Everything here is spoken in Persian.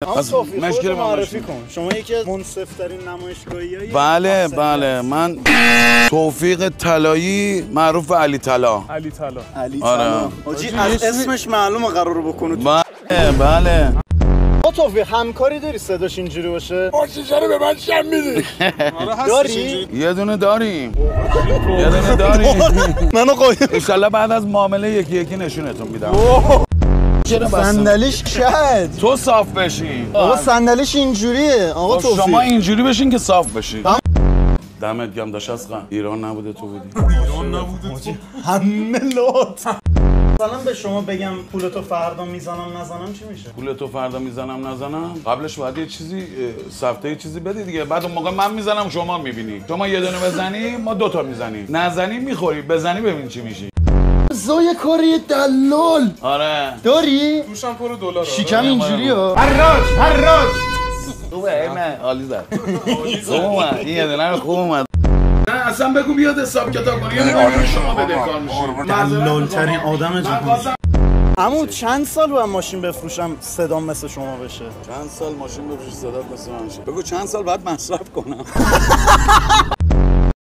اما صافی خودت معرفی کن. شما یکی از منصف‌ترین نمایشگاهی‌های بله من توفیق طلایی معروف به علی طلا. علی آره. طلا. حاجی از اسمش معلومه قراره بکنه. بله. توفیق همکاری داری صداش اینجوری باشه؟ ماشین‌ها رو به من شم میدی. داری؟ یه دونه داریم. منو قایم. ان شاءالله بعد از معامله یکی نشونتون میدم. صندلیش شد. تو صاف بشین. آقا صندلیش اینجوریه. آقا توفیق شما اینجوری بشین که صاف بشین. دمت گرم داشت اصلا ایران نبوده تو بودی. ایران نبوده تو. همه لات. مثلا به شما بگم پولتو فردا میزنم نزنم چی میشه؟ پولتو فردا میزنم نزنم قبلش باید یه چیزی سفته چیزی بدی دیگه. بعد اون موقع من میزنم شما میبینی. شما یه دونه بزنی ما دوتا میزنیم. نزنی میخوری بزنی ببین چی میشی. زای کاری دلال. آره. داری؟ توشم پر دلار. شیکم اینجوریه. حراج. خوبه نه عالی زد. خوبه این یه دونه خوب اومد. نه اصلا بگو بیاد حساب کتاب کنی. یعنی شما بدهکار میشی. دلال‌ترین آدم جهان. عمو چند سال باید ماشین بفروشم صدام مثل شما بشه؟ چند سال ماشین بفروشی صدات مثل من شه. بگو چند سال بعد مصرف کنم.